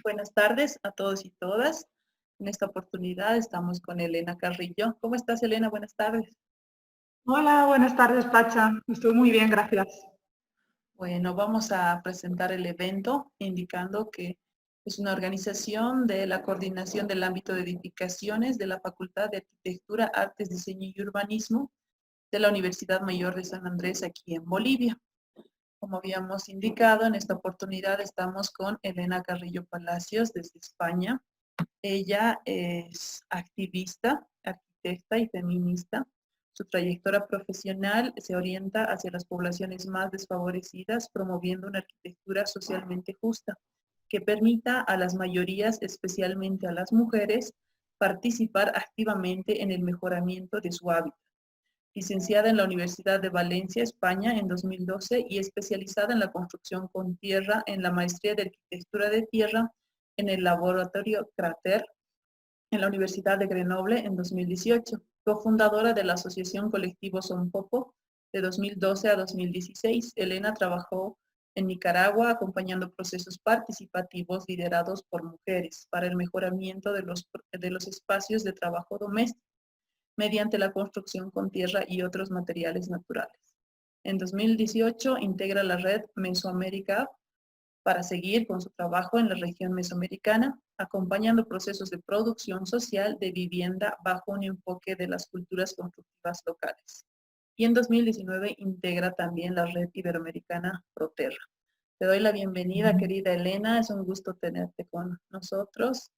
Buenas tardes a todos y todas. En esta oportunidad estamos con Elena Carrillo. ¿Cómo estás, Elena? Buenas tardes. Hola, buenas tardes, Pacha. Estoy muy bien, gracias. Bueno, vamos a presentar el evento indicando que es una organización de la Coordinación del Ámbito de Edificaciones de la Facultad de Arquitectura, Artes, Diseño y Urbanismo de la Universidad Mayor de San Andrés, aquí en Bolivia. Como habíamos indicado, en esta oportunidad estamos con Elena Carrillo Palacios desde España. Ella es activista, arquitecta y feminista. Su trayectoria profesional se orienta hacia las poblaciones más desfavorecidas, promoviendo una arquitectura socialmente justa que permita a las mayorías, especialmente a las mujeres, participar activamente en el mejoramiento de su hábitat. Licenciada en la Universidad de Valencia, España, en 2012 y especializada en la construcción con tierra en la maestría de arquitectura de tierra en el laboratorio Crater en la Universidad de Grenoble en 2018, cofundadora de la Asociación Colectivo Son Popo de 2012 a 2016. Elena trabajó en Nicaragua acompañando procesos participativos liderados por mujeres para el mejoramiento de los espacios de trabajo doméstico mediante la construcción con tierra y otros materiales naturales. En 2018 integra la red Mesoamérica para seguir con su trabajo en la región mesoamericana, acompañando procesos de producción social de vivienda bajo un enfoque de las culturas constructivas locales. Y en 2019 integra también la red iberoamericana Proterra. Te doy la bienvenida, querida Elena, es un gusto tenerte con nosotros.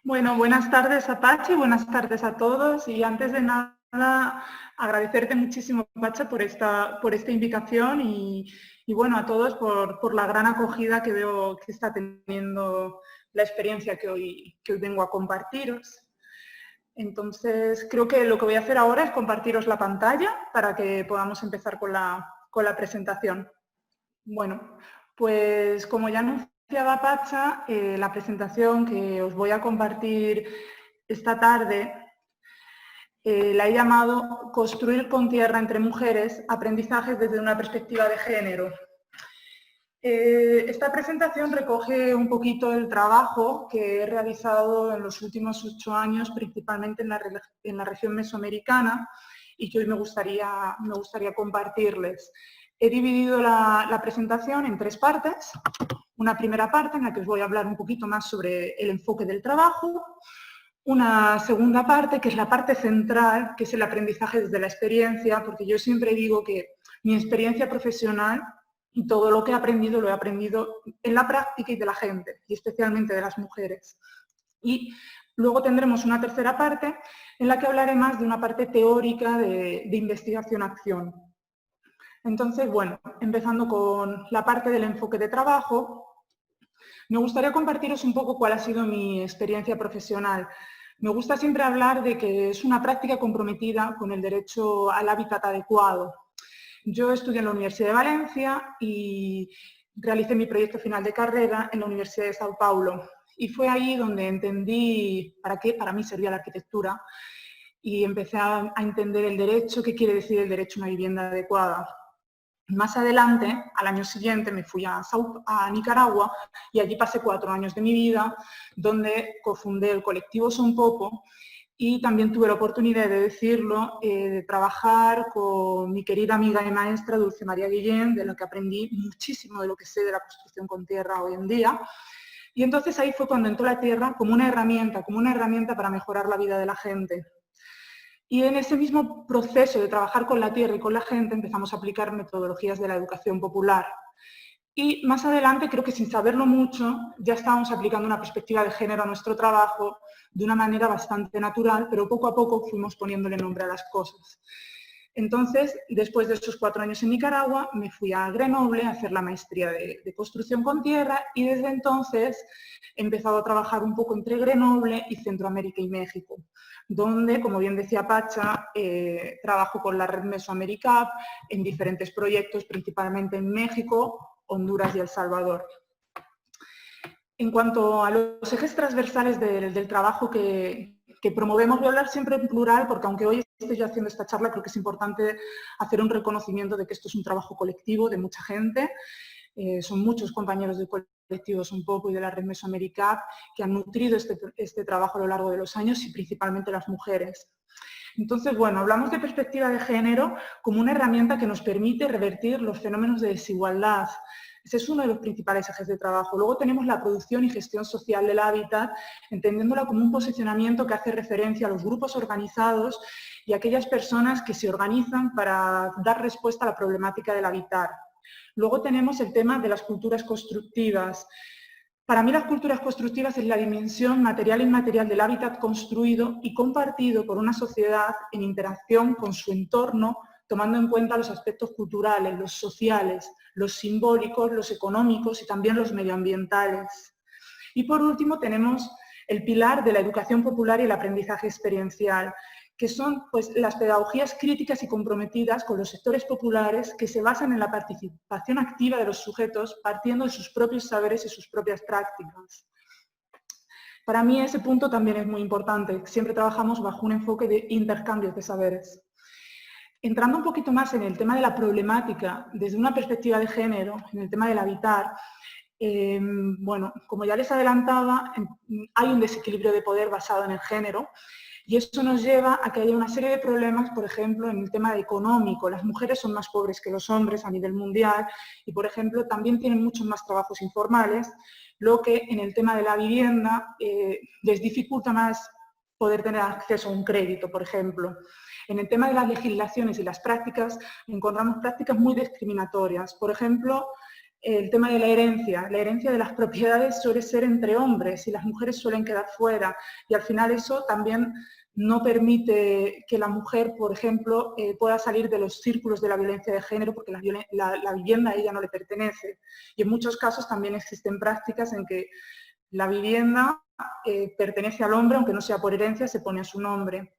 Bueno, buenas tardes, Apache, buenas tardes a todos. Y antes de nada, agradecerte muchísimo, Pacha, por esta invitación y bueno, a todos por la gran acogida que veo que está teniendo la experiencia que hoy vengo a compartiros. Entonces, creo que lo que voy a hacer ahora es compartiros la pantalla para que podamos empezar con la presentación. Bueno, pues como ya anunciaba Pacha, la presentación que os voy a compartir esta tarde la he llamado Construir con tierra entre mujeres, aprendizajes desde una perspectiva de género. Esta presentación recoge un poquito el trabajo que he realizado en los últimos 8 años, principalmente en la región mesoamericana, y que hoy me gustaría compartirles. He dividido la presentación en 3 partes. Una primera parte en la que os voy a hablar un poquito más sobre el enfoque del trabajo. Una segunda parte, que es la parte central, que es el aprendizaje desde la experiencia, porque yo siempre digo que mi experiencia profesional y todo lo que he aprendido lo he aprendido en la práctica y de la gente, y especialmente de las mujeres. Y luego tendremos una tercera parte en la que hablaré más de una parte teórica de investigación-acción. Entonces, bueno, empezando con la parte del enfoque de trabajo, me gustaría compartiros un poco cuál ha sido mi experiencia profesional. Me gusta siempre hablar de que es una práctica comprometida con el derecho al hábitat adecuado. Yo estudié en la Universidad de Valencia y realicé mi proyecto final de carrera en la Universidad de Sao Paulo. Y fue ahí donde entendí para qué para mí servía la arquitectura y empecé a entender el derecho, qué quiere decir el derecho a una vivienda adecuada. Más adelante, al año siguiente, me fui a Nicaragua y allí pasé 4 años de mi vida, donde cofundé el colectivo Son Popo y también tuve la oportunidad de decirlo, de trabajar con mi querida amiga y maestra Dulce María Guillén, de la que aprendí muchísimo de lo que sé de la construcción con tierra hoy en día. Y entonces ahí fue cuando entró la tierra como una herramienta para mejorar la vida de la gente. Y en ese mismo proceso de trabajar con la tierra y con la gente empezamos a aplicar metodologías de la educación popular. Y más adelante, creo que sin saberlo mucho, ya estábamos aplicando una perspectiva de género a nuestro trabajo de una manera bastante natural, pero poco a poco fuimos poniéndole nombre a las cosas. Entonces, después de esos 4 años en Nicaragua, me fui a Grenoble a hacer la maestría de construcción con tierra y desde entonces he empezado a trabajar un poco entre Grenoble y Centroamérica y México, donde, como bien decía Pacha, trabajo con la red Mesoamérica en diferentes proyectos, principalmente en México, Honduras y El Salvador. En cuanto a los ejes transversales del trabajo que promovemos, voy a hablar siempre en plural, porque aunque hoy estoy yo haciendo esta charla, creo que es importante hacer un reconocimiento de que esto es un trabajo colectivo de mucha gente. son muchos compañeros de colectivos un poco y de la red Mesoamericat que han nutrido este trabajo a lo largo de los años y principalmente las mujeres. Entonces, bueno, hablamos de perspectiva de género como una herramienta que nos permite revertir los fenómenos de desigualdad. Ese es uno de los principales ejes de trabajo. Luego tenemos la producción y gestión social del hábitat, entendiéndola como un posicionamiento que hace referencia a los grupos organizados y a aquellas personas que se organizan para dar respuesta a la problemática del habitar. Luego tenemos el tema de las culturas constructivas. Para mí las culturas constructivas es la dimensión material e inmaterial del hábitat construido y compartido por una sociedad en interacción con su entorno, tomando en cuenta los aspectos culturales, los sociales, los simbólicos, los económicos y también los medioambientales. Y por último tenemos el pilar de la educación popular y el aprendizaje experiencial, que son pues, las pedagogías críticas y comprometidas con los sectores populares que se basan en la participación activa de los sujetos partiendo de sus propios saberes y sus propias prácticas. Para mí ese punto también es muy importante. Siempre trabajamos bajo un enfoque de intercambios de saberes. Entrando un poquito más en el tema de la problemática desde una perspectiva de género, en el tema del habitar, bueno, como ya les adelantaba, hay un desequilibrio de poder basado en el género. Y eso nos lleva a que haya una serie de problemas, por ejemplo, en el tema económico. Las mujeres son más pobres que los hombres a nivel mundial y, por ejemplo, también tienen muchos más trabajos informales, lo que en el tema de la vivienda les dificulta más poder tener acceso a un crédito, por ejemplo. En el tema de las legislaciones y las prácticas, encontramos prácticas muy discriminatorias. Por ejemplo, el tema de la herencia de las propiedades suele ser entre hombres y las mujeres suelen quedar fuera. Y al final eso también no permite que la mujer, por ejemplo, pueda salir de los círculos de la violencia de género porque la vivienda a ella no le pertenece. Y en muchos casos también existen prácticas en que la vivienda pertenece al hombre, aunque no sea por herencia, se pone a su nombre.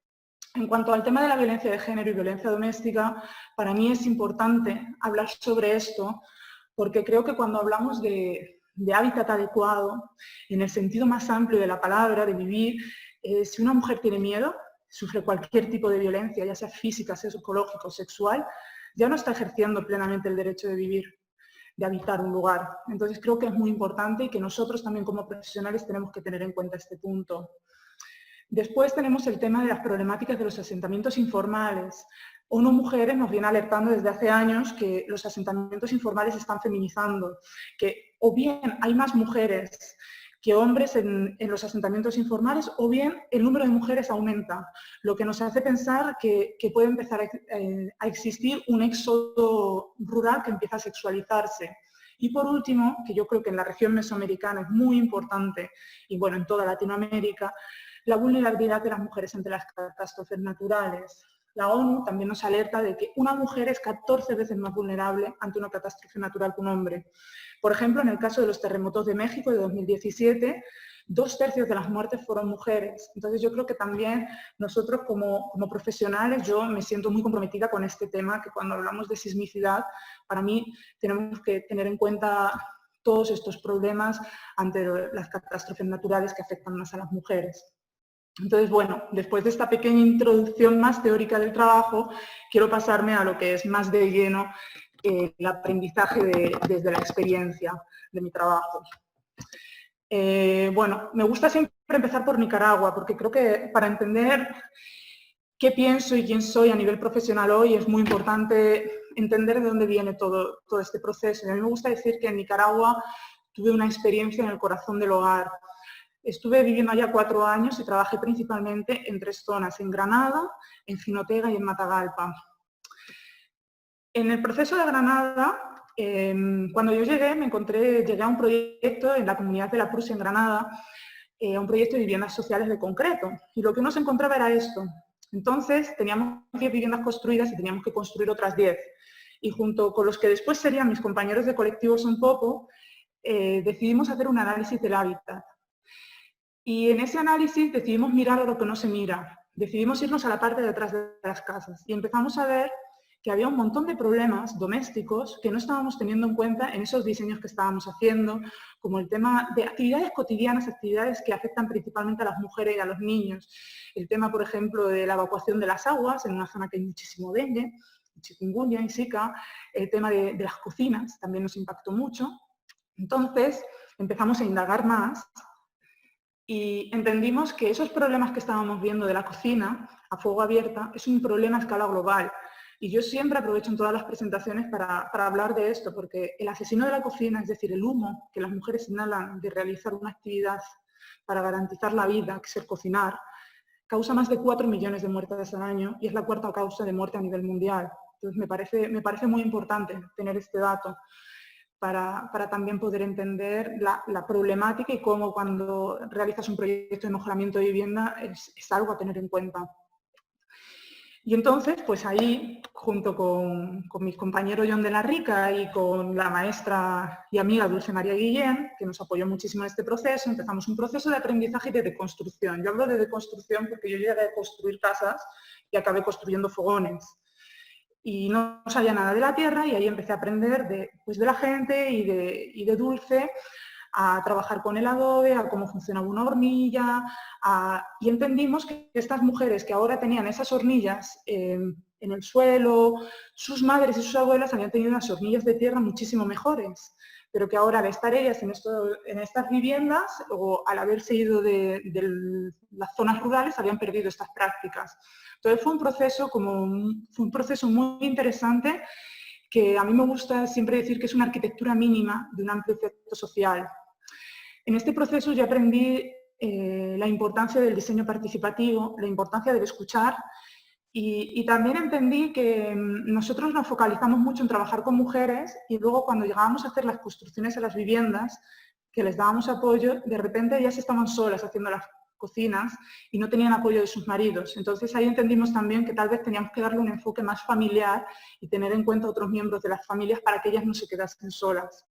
En cuanto al tema de la violencia de género y violencia doméstica, para mí es importante hablar sobre esto porque creo que cuando hablamos de hábitat adecuado, en el sentido más amplio de la palabra, de vivir, si una mujer tiene miedo, sufre cualquier tipo de violencia, ya sea física, psicológica o sexual, ya no está ejerciendo plenamente el derecho de vivir, de habitar un lugar. Entonces creo que es muy importante y que nosotros también como profesionales tenemos que tener en cuenta este punto. Después tenemos el tema de las problemáticas de los asentamientos informales. ONU Mujeres nos viene alertando desde hace años que los asentamientos informales se están feminizando, que o bien hay más mujeres que hombres en los asentamientos informales, o bien el número de mujeres aumenta, lo que nos hace pensar que puede empezar a existir un éxodo rural que empieza a sexualizarse. Y por último, que yo creo que en la región mesoamericana es muy importante, y bueno, en toda Latinoamérica, la vulnerabilidad de las mujeres ante las catástrofes naturales. La ONU también nos alerta de que una mujer es 14 veces más vulnerable ante una catástrofe natural que un hombre. Por ejemplo, en el caso de los terremotos de México de 2017, 2/3 de las muertes fueron mujeres. Entonces yo creo que también nosotros como profesionales, yo me siento muy comprometida con este tema, que cuando hablamos de sismicidad, para mí tenemos que tener en cuenta todos estos problemas ante las catástrofes naturales que afectan más a las mujeres. Entonces, bueno, después de esta pequeña introducción más teórica del trabajo, quiero pasarme a lo que es más de lleno el aprendizaje desde la experiencia de mi trabajo. Bueno, me gusta siempre empezar por Nicaragua, porque creo que para entender qué pienso y quién soy a nivel profesional hoy es muy importante entender de dónde viene todo este proceso. Y a mí me gusta decir que en Nicaragua tuve una experiencia en el corazón del hogar. Estuve viviendo allá 4 años y trabajé principalmente en 3 zonas, en Granada, en Jinotega y en Matagalpa. En el proceso de Granada, cuando yo llegué, llegué a un proyecto en la comunidad de la Prusia en Granada, a un proyecto de viviendas sociales de concreto. Y lo que uno se encontraba era esto. Entonces, teníamos 10 viviendas construidas y teníamos que construir otras 10. Y junto con los que después serían mis compañeros de colectivos un poco, decidimos hacer un análisis del hábitat. Y en ese análisis decidimos mirar a lo que no se mira. Decidimos irnos a la parte de atrás de las casas y empezamos a ver que había un montón de problemas domésticos que no estábamos teniendo en cuenta en esos diseños que estábamos haciendo, como el tema de actividades cotidianas, actividades que afectan principalmente a las mujeres y a los niños. El tema, por ejemplo, de la evacuación de las aguas en una zona que hay muchísimo dengue, chikungunya y Zika, el tema de las cocinas también nos impactó mucho. Entonces empezamos a indagar más y entendimos que esos problemas que estábamos viendo de la cocina a fuego abierto es un problema a escala global. Y yo siempre aprovecho en todas las presentaciones para hablar de esto, porque el asesino de la cocina, es decir, el humo que las mujeres inhalan de realizar una actividad para garantizar la vida, que es el cocinar, causa más de 4 millones de muertes al año y es la cuarta causa de muerte a nivel mundial. Entonces me parece muy importante tener este dato para también poder entender la problemática y cómo cuando realizas un proyecto de mejoramiento de vivienda es algo a tener en cuenta. Y entonces, pues ahí, junto con mi compañero John de la Rica y con la maestra y amiga Dulce María Guillén, que nos apoyó muchísimo en este proceso, empezamos un proceso de aprendizaje y de deconstrucción. Yo hablo de deconstrucción porque yo llegué a construir casas y acabé construyendo fogones. Y no sabía nada de la tierra y ahí empecé a aprender de la gente y de Dulce, a trabajar con el adobe, a cómo funcionaba una hornilla, y entendimos que estas mujeres que ahora tenían esas hornillas en el suelo, sus madres y sus abuelas habían tenido unas hornillas de tierra muchísimo mejores, pero que ahora al estar ellas en estas viviendas o al haberse ido de las zonas rurales habían perdido estas prácticas. Entonces fue un proceso muy interesante que a mí me gusta siempre decir que es una arquitectura mínima de un amplio efecto social. En este proceso yo aprendí la importancia del diseño participativo, la importancia del escuchar y también entendí que nosotros nos focalizamos mucho en trabajar con mujeres y luego cuando llegábamos a hacer las construcciones de las viviendas, que les dábamos apoyo, de repente ellas estaban solas haciendo las cocinas y no tenían apoyo de sus maridos. Entonces ahí entendimos también que tal vez teníamos que darle un enfoque más familiar y tener en cuenta a otros miembros de las familias para que ellas no se quedasen solas.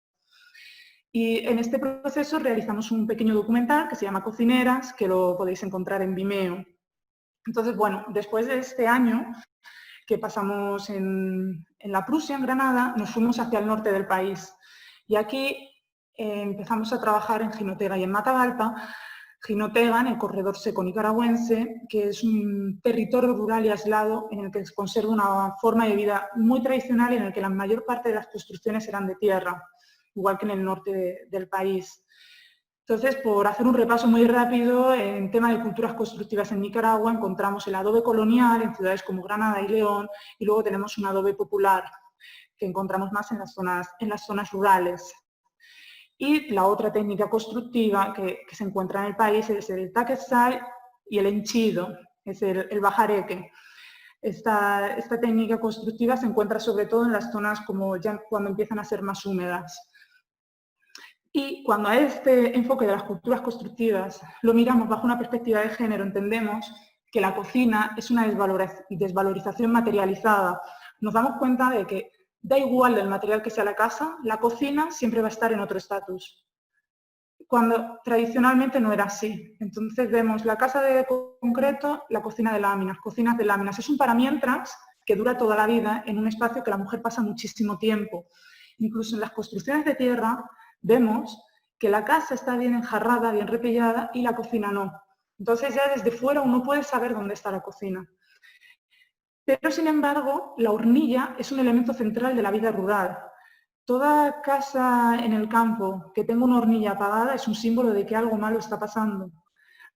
Y en este proceso realizamos un pequeño documental que se llama Cocineras, que lo podéis encontrar en Vimeo. Entonces, bueno, después de este año que pasamos en la Prusia, en Granada, nos fuimos hacia el norte del país. Y aquí empezamos a trabajar en Jinotega y en Matagalpa. Jinotega, en el corredor seco nicaragüense, que es un territorio rural y aislado en el que se conserva una forma de vida muy tradicional y en el que la mayor parte de las construcciones eran de tierra, igual que en el norte del país. Entonces, por hacer un repaso muy rápido, en tema de culturas constructivas en Nicaragua encontramos el adobe colonial en ciudades como Granada y León y luego tenemos un adobe popular que encontramos más en las zonas rurales. Y la otra técnica constructiva que se encuentra en el país es el taquezal y el henchido, es el bajareque. Esta técnica constructiva se encuentra sobre todo en las zonas como ya cuando empiezan a ser más húmedas. Y cuando a este enfoque de las culturas constructivas lo miramos bajo una perspectiva de género, entendemos que la cocina es una desvalorización materializada. Nos damos cuenta de que da igual del material que sea la casa, la cocina siempre va a estar en otro estatus. Cuando tradicionalmente no era así. Entonces vemos la casa de concreto, la cocina de láminas, cocinas de láminas. Es un paramientras que dura toda la vida en un espacio que la mujer pasa muchísimo tiempo. Incluso en las construcciones de tierra vemos que la casa está bien enjarrada, bien repellada y la cocina no. Entonces ya desde fuera uno puede saber dónde está la cocina. Pero sin embargo, la hornilla es un elemento central de la vida rural. Toda casa en el campo que tenga una hornilla apagada es un símbolo de que algo malo está pasando.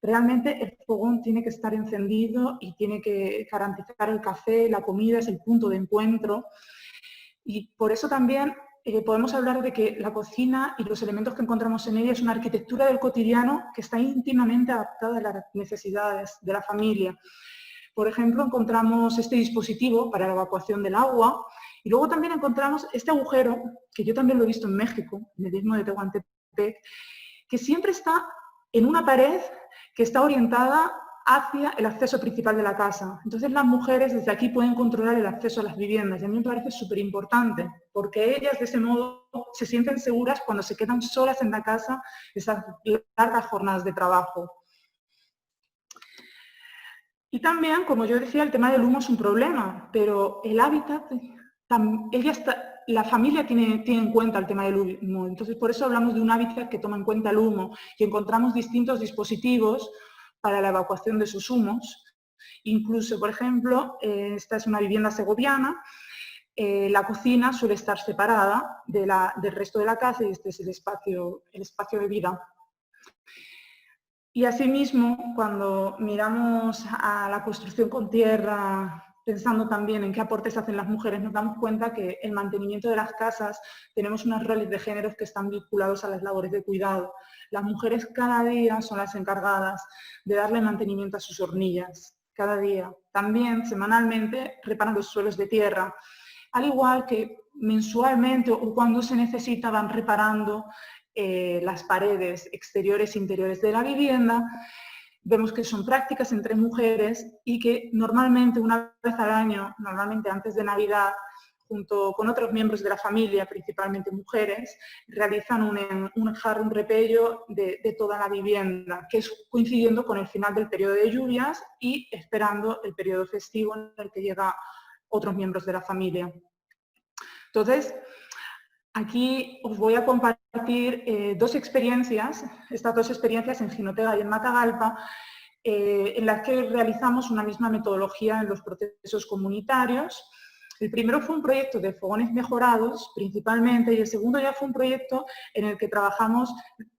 Realmente el fogón tiene que estar encendido y tiene que garantizar el café, la comida, es el punto de encuentro. Y por eso también podemos hablar de que la cocina y los elementos que encontramos en ella es una arquitectura del cotidiano que está íntimamente adaptada a las necesidades de la familia. Por ejemplo, encontramos este dispositivo para la evacuación del agua y luego también encontramos este agujero, que yo también lo he visto en México, en el istmo de Tehuantepec, que siempre está en una pared que está orientada hacia el acceso principal de la casa. Entonces las mujeres desde aquí pueden controlar el acceso a las viviendas y a mí me parece súper importante porque ellas de ese modo se sienten seguras cuando se quedan solas en la casa esas largas jornadas de trabajo. Y también, como yo decía, el tema del humo es un problema, pero el hábitat, la familia tiene en cuenta el tema del humo, entonces por eso hablamos de un hábitat que toma en cuenta el humo y encontramos distintos dispositivos para la evacuación de sus humos. Incluso, por ejemplo, esta es una vivienda segoviana la cocina suele estar separada del resto de la casa y este es el espacio de vida. Y asimismo, cuando miramos a la construcción con tierra, pensando también en qué aportes hacen las mujeres, nos damos cuenta que el mantenimiento de las casas tenemos unos roles de género que están vinculados a las labores de cuidado. Las mujeres cada día son las encargadas de darle mantenimiento a sus hornillas, cada día. También, semanalmente, reparan los suelos de tierra, al igual que mensualmente o cuando se necesita van reparando las paredes exteriores e interiores de la vivienda. Vemos que son prácticas entre mujeres y que normalmente una vez al año, normalmente antes de Navidad, junto con otros miembros de la familia, principalmente mujeres, realizan un repello de toda la vivienda, que es coincidiendo con el final del periodo de lluvias y esperando el periodo festivo en el que llegan otros miembros de la familia. Entonces, aquí os voy a compartir estas dos experiencias en Jinotega y en Matagalpa, en las que realizamos una misma metodología en los procesos comunitarios. El primero fue un proyecto de fogones mejorados, principalmente, y el segundo ya fue un proyecto en el que trabajamos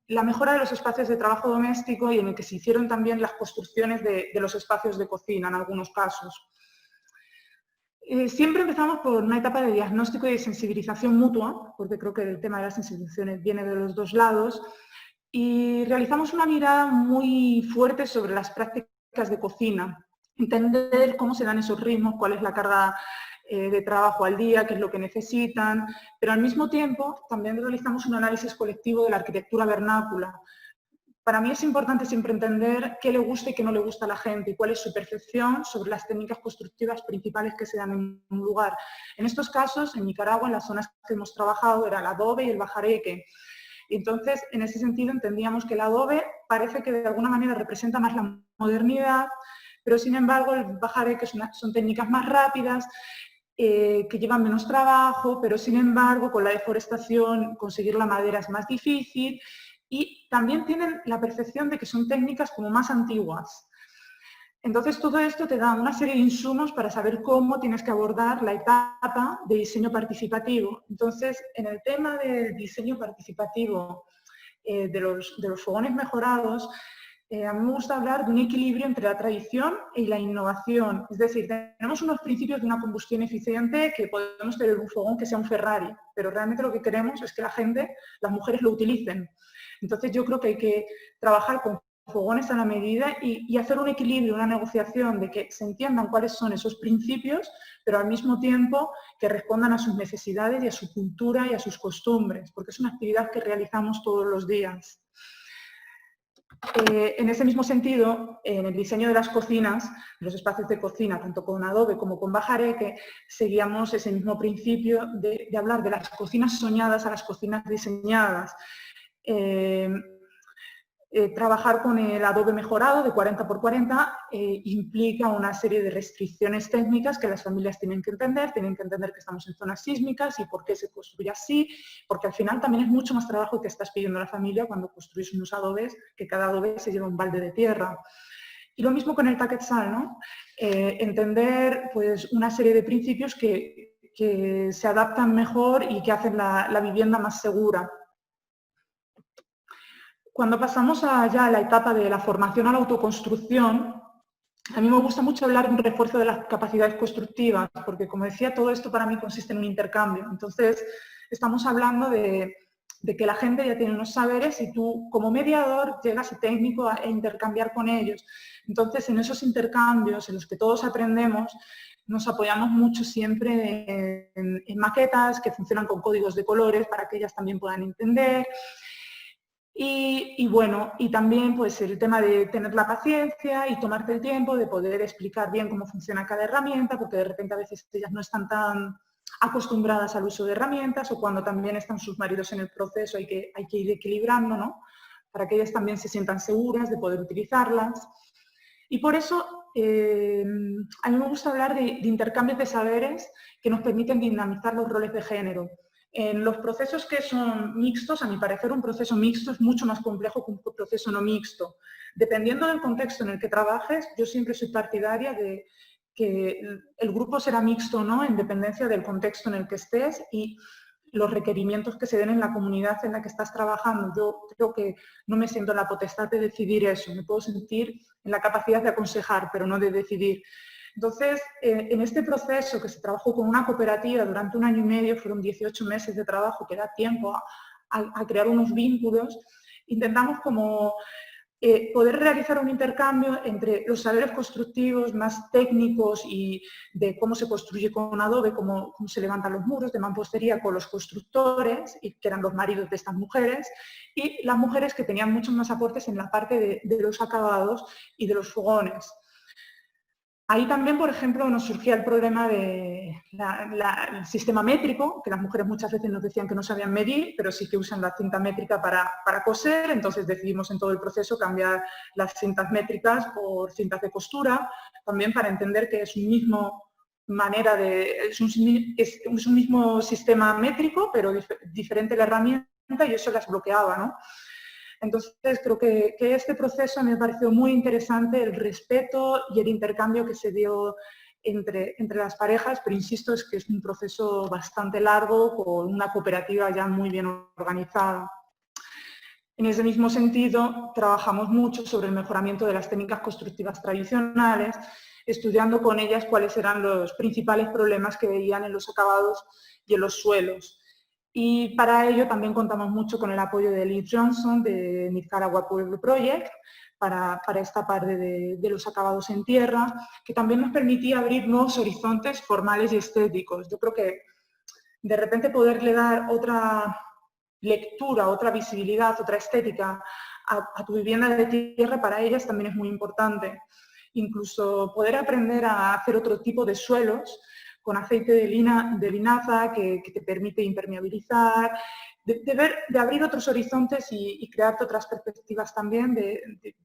la mejora de los espacios de trabajo doméstico y en el que se hicieron también las construcciones de los espacios de cocina, en algunos casos. Siempre empezamos por una etapa de diagnóstico y de sensibilización mutua, porque creo que el tema de las sensibilizaciones viene de los dos lados, y realizamos una mirada muy fuerte sobre las prácticas de cocina, entender cómo se dan esos ritmos, cuál es la carga de trabajo al día, qué es lo que necesitan, pero al mismo tiempo también realizamos un análisis colectivo de la arquitectura vernácula. Para mí es importante siempre entender qué le gusta y qué no le gusta a la gente y cuál es su percepción sobre las técnicas constructivas principales que se dan en un lugar. En estos casos, en Nicaragua, en las zonas que hemos trabajado era el adobe y el bajareque. Y entonces, en ese sentido, entendíamos que el adobe parece que de alguna manera representa más la modernidad, pero sin embargo el bajareque son técnicas más rápidas, que llevan menos trabajo, pero sin embargo con la deforestación conseguir la madera es más difícil. Y también tienen la percepción de que son técnicas como más antiguas. Entonces todo esto te da una serie de insumos para saber cómo tienes que abordar la etapa de diseño participativo. Entonces, en el tema del diseño participativo de los fogones mejorados, a mí me gusta hablar de un equilibrio entre la tradición y la innovación. Es decir, tenemos unos principios de una combustión eficiente que podemos tener un fogón que sea un Ferrari, pero realmente lo que queremos es que la gente, las mujeres lo utilicen. Entonces yo creo que hay que trabajar con fogones a la medida y hacer un equilibrio, una negociación de que se entiendan cuáles son esos principios, pero al mismo tiempo que respondan a sus necesidades y a su cultura y a sus costumbres, porque es una actividad que realizamos todos los días. En ese mismo sentido, en el diseño de las cocinas, los espacios de cocina, tanto con adobe como con bajareque, seguíamos ese mismo principio de hablar de las cocinas soñadas a las cocinas diseñadas. Trabajar con el adobe mejorado de 40×40 implica una serie de restricciones técnicas que las familias tienen que entender que estamos en zonas sísmicas y por qué se construye así, porque al final también es mucho más trabajo que estás pidiendo a la familia cuando construís unos adobes, que cada adobe se lleva un balde de tierra. Y lo mismo con el taquetzal, ¿no? Entender pues, una serie de principios que se adaptan mejor y que hacen la vivienda más segura. Cuando pasamos ya a la etapa de la formación a la autoconstrucción, a mí me gusta mucho hablar de un refuerzo de las capacidades constructivas, porque como decía, todo esto para mí consiste en un intercambio. Entonces, estamos hablando de que la gente ya tiene unos saberes y tú, como mediador, llegas a técnico a intercambiar con ellos. Entonces, en esos intercambios en los que todos aprendemos, nos apoyamos mucho siempre en maquetas que funcionan con códigos de colores para que ellas también puedan entender. Y bueno, y también pues el tema de tener la paciencia y tomarte el tiempo de poder explicar bien cómo funciona cada herramienta, porque de repente a veces ellas no están tan acostumbradas al uso de herramientas o cuando también están sus maridos en el proceso hay que ir equilibrando, ¿no? Para que ellas también se sientan seguras de poder utilizarlas. Y por eso a mí me gusta hablar de intercambios de saberes que nos permiten dinamizar los roles de género. En los procesos que son mixtos, a mi parecer un proceso mixto es mucho más complejo que un proceso no mixto. Dependiendo del contexto en el que trabajes, yo siempre soy partidaria de que el grupo será mixto o no en dependencia del contexto en el que estés y los requerimientos que se den en la comunidad en la que estás trabajando. Yo creo que no me siento en la potestad de decidir eso, me puedo sentir en la capacidad de aconsejar, pero no de decidir. Entonces, en este proceso que se trabajó con una cooperativa durante 1 año y medio, fueron 18 meses de trabajo que da tiempo a crear unos vínculos, intentamos como poder realizar un intercambio entre los saberes constructivos más técnicos y de cómo se construye con adobe, cómo se levantan los muros de mampostería con los constructores, y que eran los maridos de estas mujeres, y las mujeres que tenían muchos más aportes en la parte de los acabados y de los fogones. Ahí también, por ejemplo, nos surgía el problema del sistema métrico, que las mujeres muchas veces nos decían que no sabían medir, pero sí que usan la cinta métrica para coser, entonces decidimos en todo el proceso cambiar las cintas métricas por cintas de costura, también para entender que es un mismo sistema métrico, pero diferente la herramienta, y eso las bloqueaba, ¿no? Entonces, creo que este proceso me pareció muy interesante, el respeto y el intercambio que se dio entre las parejas, pero insisto, es que es un proceso bastante largo con una cooperativa ya muy bien organizada. En ese mismo sentido, trabajamos mucho sobre el mejoramiento de las técnicas constructivas tradicionales, estudiando con ellas cuáles eran los principales problemas que veían en los acabados y en los suelos. Y para ello también contamos mucho con el apoyo de Liz Johnson de Nicaragua Pueblo Project para esta parte de los acabados en tierra, que también nos permitía abrir nuevos horizontes formales y estéticos. Yo creo que de repente poderle dar otra lectura, otra visibilidad, otra estética a tu vivienda de tierra para ellas también es muy importante. Incluso poder aprender a hacer otro tipo de suelos con aceite de linaza que te permite impermeabilizar, de abrir otros horizontes y crearte otras perspectivas también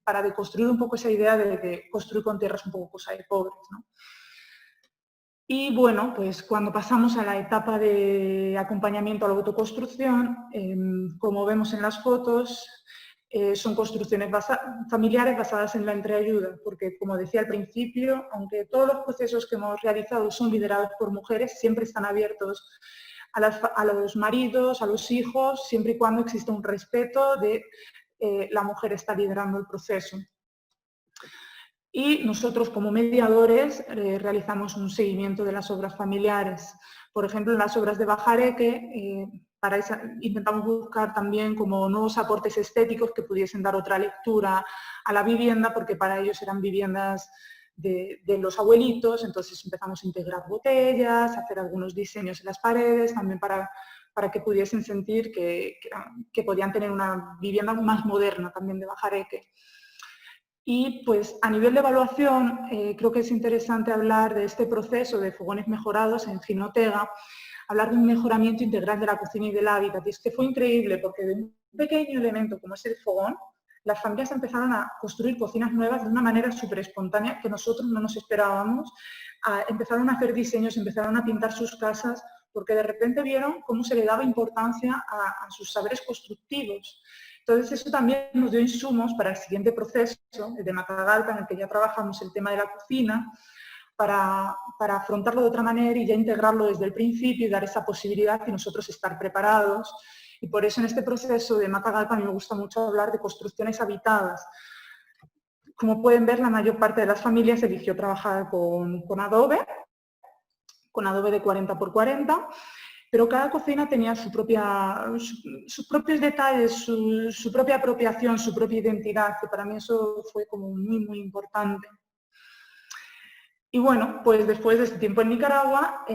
para deconstruir un poco esa idea de que construir con tierra es un poco cosa de pobres, ¿no? Y bueno, pues cuando pasamos a la etapa de acompañamiento a la autoconstrucción, como vemos en las fotos, son construcciones familiares basadas en la entreayuda, porque como decía al principio, aunque todos los procesos que hemos realizado son liderados por mujeres, siempre están abiertos a los maridos, a los hijos, siempre y cuando exista un respeto de la mujer está liderando el proceso. Y nosotros como mediadores realizamos un seguimiento de las obras familiares. Por ejemplo, en las obras de Bajareque, intentamos buscar también como nuevos aportes estéticos que pudiesen dar otra lectura a la vivienda, porque para ellos eran viviendas de los abuelitos, entonces empezamos a integrar botellas, a hacer algunos diseños en las paredes, también para que pudiesen sentir que podían tener una vivienda más moderna también de Bajareque. Y pues a nivel de evaluación creo que es interesante hablar de este proceso de fogones mejorados en Jinotega, hablar de un mejoramiento integral de la cocina y del hábitat. Y es que fue increíble porque de un pequeño elemento como es el fogón, las familias empezaron a construir cocinas nuevas de una manera súper espontánea que nosotros no nos esperábamos. Empezaron a hacer diseños, empezaron a pintar sus casas, porque de repente vieron cómo se le daba importancia a sus saberes constructivos. Entonces eso también nos dio insumos para el siguiente proceso, el de Matagalpa, en el que ya trabajamos el tema de la cocina, para afrontarlo de otra manera y ya integrarlo desde el principio y dar esa posibilidad y nosotros estar preparados. Y por eso en este proceso de Matagalpa a mí me gusta mucho hablar de construcciones habitadas. Como pueden ver, la mayor parte de las familias eligió trabajar con adobe de 40 por 40, pero cada cocina tenía sus propios detalles, su propia apropiación, su propia identidad, que para mí eso fue como muy, muy importante. Y bueno, pues después de este tiempo en Nicaragua,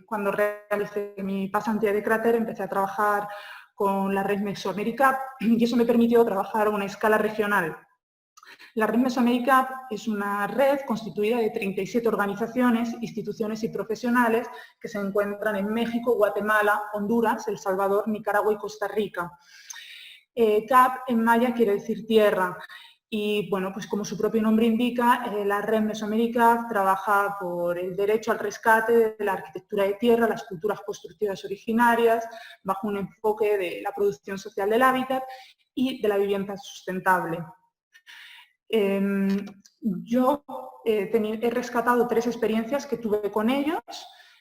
cuando realicé mi pasantía de cráter, empecé a trabajar con la red Mesoamerica y eso me permitió trabajar a una escala regional. La red Mesoamérica es una red constituida de 37 organizaciones, instituciones y profesionales que se encuentran en México, Guatemala, Honduras, El Salvador, Nicaragua y Costa Rica. CAP en maya quiere decir tierra y bueno, pues como su propio nombre indica, la red Mesoamérica trabaja por el derecho al rescate de la arquitectura de tierra, las culturas constructivas originarias, bajo un enfoque de la producción social del hábitat y de la vivienda sustentable. Yo he rescatado 3 experiencias que tuve con ellos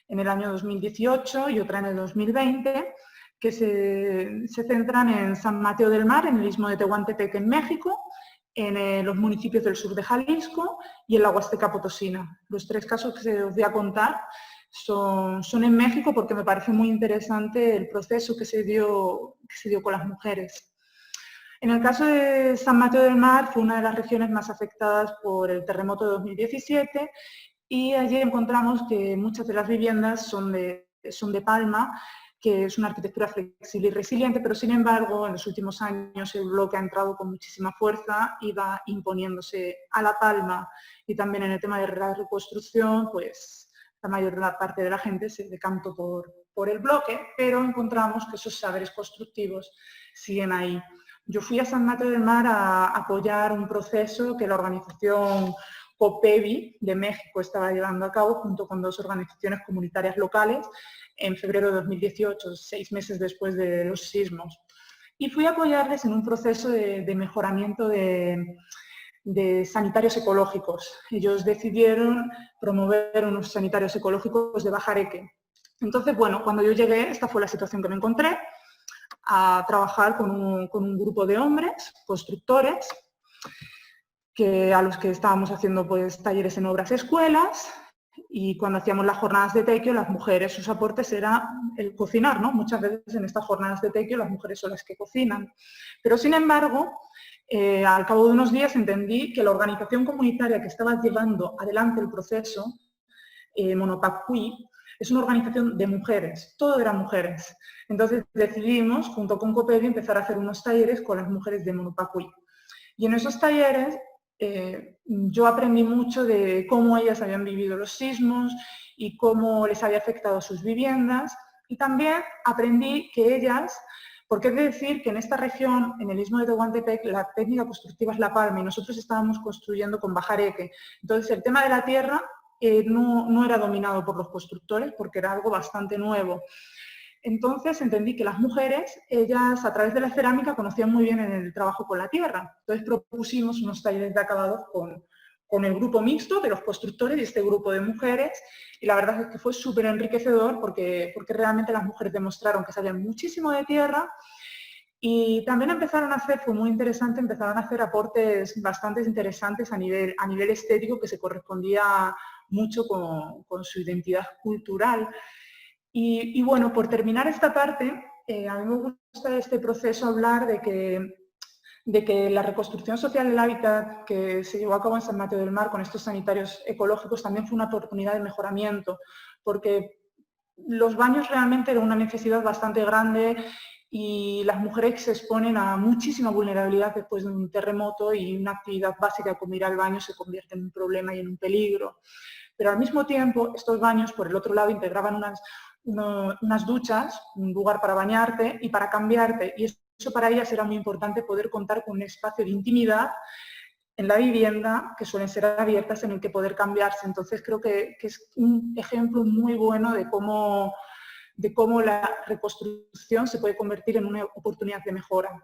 en el año 2018 y otra en el 2020, que se centran en San Mateo del Mar, en el istmo de Tehuantepec en México, en los municipios del sur de Jalisco y en la Huasteca Potosina. Los 3 casos que os voy a contar son en México porque me parece muy interesante el proceso que se dio con las mujeres. En el caso de San Mateo del Mar fue una de las regiones más afectadas por el terremoto de 2017 y allí encontramos que muchas de las viviendas son de palma, que es una arquitectura flexible y resiliente, pero sin embargo en los últimos años el bloque ha entrado con muchísima fuerza y va imponiéndose a la palma, y también en el tema de la reconstrucción, pues la mayor parte de la gente se decantó por el bloque, pero encontramos que esos saberes constructivos siguen ahí. Yo fui a San Mateo del Mar a apoyar un proceso que la organización COPEBI de México estaba llevando a cabo junto con 2 organizaciones comunitarias locales en febrero de 2018, 6 meses después de los sismos. Y fui a apoyarles en un proceso de mejoramiento de sanitarios ecológicos. Ellos decidieron promover unos sanitarios ecológicos de Bajareque. Entonces, bueno, cuando yo llegué, esta fue la situación que me encontré, a trabajar con un grupo de hombres, constructores, a los que estábamos haciendo pues, talleres en obras escuelas, y cuando hacíamos las jornadas de tequio, las mujeres, sus aportes era el cocinar, ¿no? Muchas veces en estas jornadas de tequio las mujeres son las que cocinan. Pero sin embargo, al cabo de unos días entendí que la organización comunitaria que estaba llevando adelante el proceso, Monopacuí, es una organización de mujeres, todo eran mujeres. Entonces decidimos, junto con COPEBI, empezar a hacer unos talleres con las mujeres de Monopacuí. Y en esos talleres yo aprendí mucho de cómo ellas habían vivido los sismos y cómo les había afectado sus viviendas. Y también aprendí que ellas, porque es decir que en esta región, en el istmo de Tehuantepec, la técnica constructiva es la palma y nosotros estábamos construyendo con Bajareque. Entonces el tema de la tierra no era dominado por los constructores porque era algo bastante nuevo. Entonces entendí que las mujeres, ellas a través de la cerámica conocían muy bien el trabajo con la tierra. Entonces propusimos unos talleres de acabados con el grupo mixto de los constructores y este grupo de mujeres, y la verdad es que fue súper enriquecedor porque realmente las mujeres demostraron que sabían muchísimo de tierra, y también empezaron a hacer, fue muy interesante, empezaron a hacer aportes bastante interesantes a nivel estético que se correspondía mucho con su identidad cultural. Y bueno, por terminar esta parte, a mí me gusta de este proceso hablar de que la reconstrucción social del hábitat que se llevó a cabo en San Mateo del Mar con estos sanitarios ecológicos también fue una oportunidad de mejoramiento, porque los baños realmente eran una necesidad bastante grande y las mujeres se exponen a muchísima vulnerabilidad después de un terremoto, y una actividad básica como ir al baño se convierte en un problema y en un peligro. Pero al mismo tiempo, estos baños, por el otro lado, integraban unas duchas, un lugar para bañarte y para cambiarte, y eso para ellas era muy importante, poder contar con un espacio de intimidad en la vivienda, que suelen ser abiertas, en el que poder cambiarse. Entonces creo que es un ejemplo muy bueno de cómo la reconstrucción se puede convertir en una oportunidad de mejora.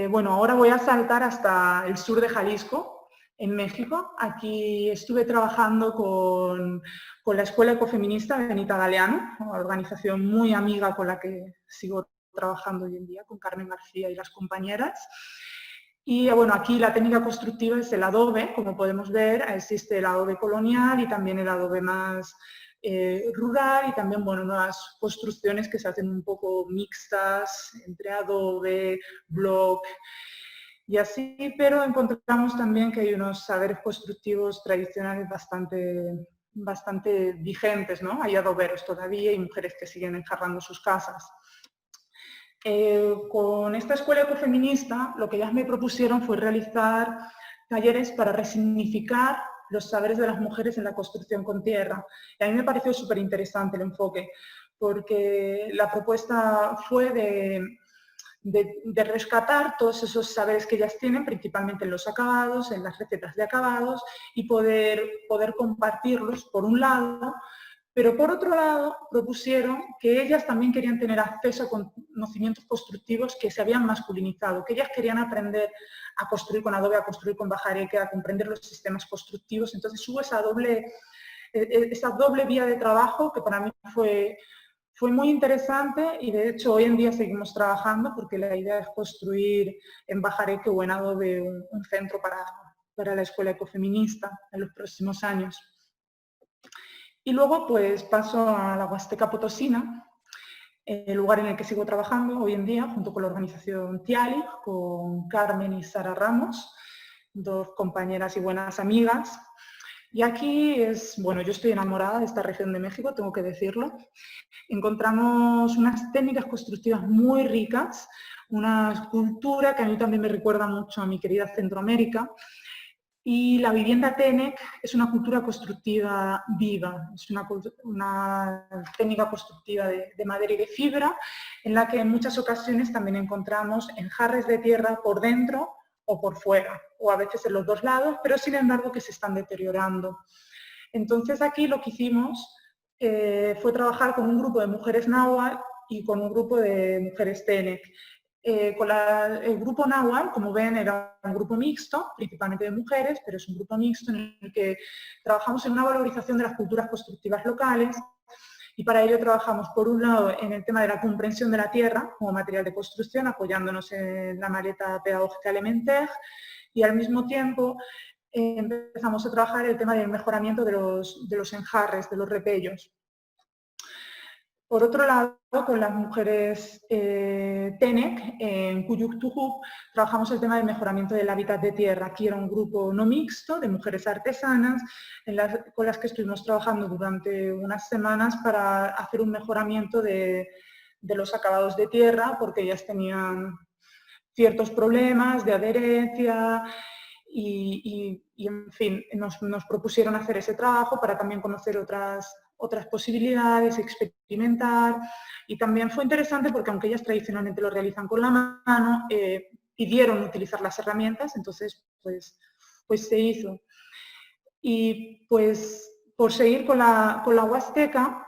Bueno, ahora voy a saltar hasta el sur de Jalisco, en México. Aquí estuve trabajando con la Escuela Ecofeminista Benita Galeano, una organización muy amiga con la que sigo trabajando hoy en día, con Carmen García y las compañeras. Y bueno, aquí la técnica constructiva es el adobe, como podemos ver, existe el adobe colonial y también el adobe más rural, y también, bueno, nuevas construcciones que se hacen un poco mixtas entre adobe, block y así, pero encontramos también que hay unos saberes constructivos tradicionales bastante vigentes, ¿no? Hay adoberos todavía y mujeres que siguen enjarrando sus casas. Con esta escuela ecofeminista lo que ellas me propusieron fue realizar talleres para resignificar los saberes de las mujeres en la construcción con tierra. Y a mí me pareció súper interesante el enfoque, porque la propuesta fue de rescatar todos esos saberes que ellas tienen, principalmente en los acabados, en las recetas de acabados, y poder compartirlos, por un lado, Pero por otro lado, propusieron que ellas también querían tener acceso a conocimientos constructivos que se habían masculinizado, que ellas querían aprender a construir con Adobe, a construir con Bajareque, a comprender los sistemas constructivos. Entonces hubo esa doble vía de trabajo que para mí fue muy interesante y de hecho hoy en día seguimos trabajando porque la idea es construir en Bajareque o en Adobe un centro para la escuela ecofeminista en los próximos años. Y luego pues paso a la Huasteca Potosina, el lugar en el que sigo trabajando hoy en día, junto con la organización TIALI, con Carmen y Sara Ramos, dos compañeras y buenas amigas. Y aquí yo estoy enamorada de esta región de México, tengo que decirlo. Encontramos unas técnicas constructivas muy ricas, una escultura que a mí también me recuerda mucho a mi querida Centroamérica, y la vivienda TENEC es una cultura constructiva viva, es una técnica constructiva de madera y de fibra, en la que en muchas ocasiones también encontramos enjarres de tierra por dentro o por fuera, o a veces en los dos lados, pero sin embargo que se están deteriorando. Entonces aquí lo que hicimos fue trabajar con un grupo de mujeres náhuatl y con un grupo de mujeres TENEC. El grupo náhuatl, como ven, era un grupo mixto, principalmente de mujeres, pero es un grupo mixto en el que trabajamos en una valorización de las culturas constructivas locales y para ello trabajamos, por un lado, en el tema de la comprensión de la tierra como material de construcción, apoyándonos en la maleta pedagógica Elementej, y al mismo tiempo empezamos a trabajar el tema del mejoramiento de los enjarres, de los repellos. Por otro lado, con las mujeres TENEC, en Cuyuctujup, trabajamos el tema del mejoramiento del hábitat de tierra. Aquí era un grupo no mixto de mujeres artesanas con las que estuvimos trabajando durante unas semanas para hacer un mejoramiento de los acabados de tierra, porque ellas tenían ciertos problemas de adherencia y en fin, nos propusieron hacer ese trabajo para también conocer otras posibilidades, experimentar, y también fue interesante porque aunque ellas tradicionalmente lo realizan con la mano, pidieron utilizar las herramientas, entonces pues se hizo. Y pues por seguir con la Huasteca,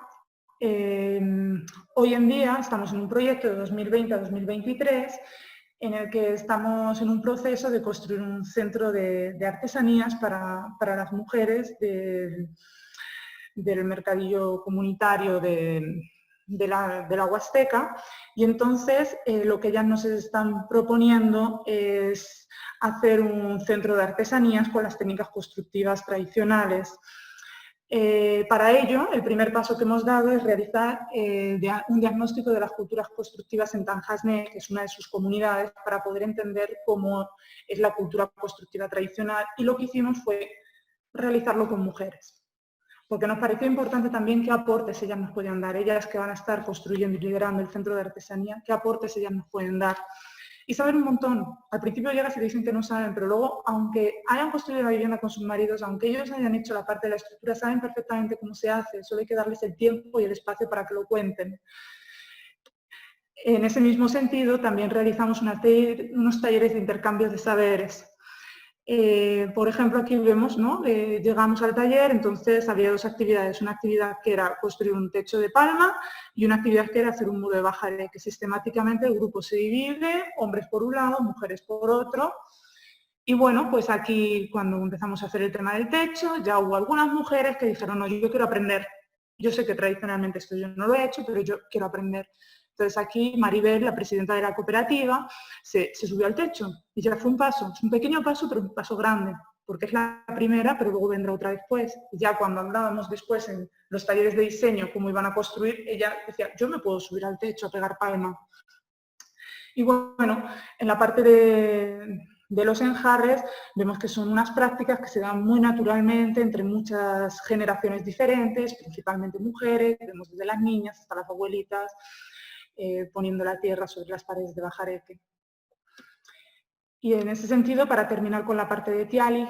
hoy en día estamos en un proyecto de 2020 a 2023 en el que estamos en un proceso de construir un centro de artesanías para las mujeres del mercadillo comunitario de la Huasteca, y entonces lo que ellas nos están proponiendo es hacer un centro de artesanías con las técnicas constructivas tradicionales. Para ello, el primer paso que hemos dado es realizar un diagnóstico de las culturas constructivas en Tanjasne, que es una de sus comunidades, para poder entender cómo es la cultura constructiva tradicional, y lo que hicimos fue realizarlo con mujeres. Porque nos pareció importante también qué aportes ellas nos pueden dar, ellas que van a estar construyendo y liderando el centro de artesanía, qué aportes ellas nos pueden dar. Y saben un montón. Al principio llegas y te dicen que no saben, pero luego, aunque hayan construido la vivienda con sus maridos, aunque ellos hayan hecho la parte de la estructura, saben perfectamente cómo se hace, solo hay que darles el tiempo y el espacio para que lo cuenten. En ese mismo sentido, también realizamos unos talleres de intercambios de saberes. Por ejemplo, aquí vemos, ¿no? Llegamos al taller, entonces había dos actividades. Una actividad que era construir un techo de palma y una actividad que era hacer un muro de Bajareque, que sistemáticamente el grupo se divide, hombres por un lado, mujeres por otro. Y bueno, pues aquí cuando empezamos a hacer el tema del techo, ya hubo algunas mujeres que dijeron, no, yo quiero aprender. Yo sé que tradicionalmente esto yo no lo he hecho, pero yo quiero aprender. Entonces aquí Maribel, la presidenta de la cooperativa, se subió al techo y ya fue un paso, es un pequeño paso, pero un paso grande, porque es la primera, pero luego vendrá otra después. Y ya cuando hablábamos después en los talleres de diseño cómo iban a construir, ella decía, yo me puedo subir al techo a pegar palma. Y bueno, en la parte de los enjarres vemos que son unas prácticas que se dan muy naturalmente entre muchas generaciones diferentes, principalmente mujeres, vemos desde las niñas hasta las abuelitas, poniendo la tierra sobre las paredes de Bajareque. Y en ese sentido, para terminar con la parte de TIALI,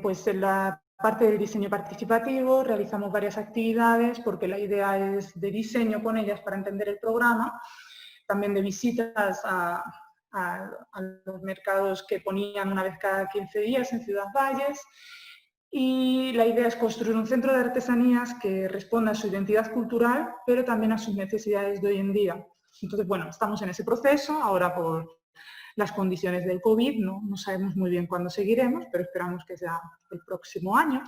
pues en la parte del diseño participativo realizamos varias actividades porque la idea es de diseño con ellas para entender el programa, también de visitas a los mercados que ponían una vez cada 15 días en Ciudad Valles, Y la idea es construir un centro de artesanías que responda a su identidad cultural, pero también a sus necesidades de hoy en día. Entonces, bueno, estamos en ese proceso, ahora por las condiciones del COVID, no sabemos muy bien cuándo seguiremos, pero esperamos que sea el próximo año.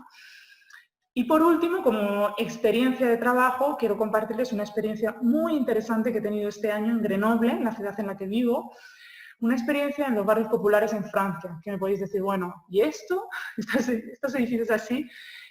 Y por último, como experiencia de trabajo, quiero compartirles una experiencia muy interesante que he tenido este año en Grenoble, en la ciudad en la que vivo, una experiencia en los barrios populares en Francia, que me podéis decir, bueno, ¿y esto? Estos edificios así,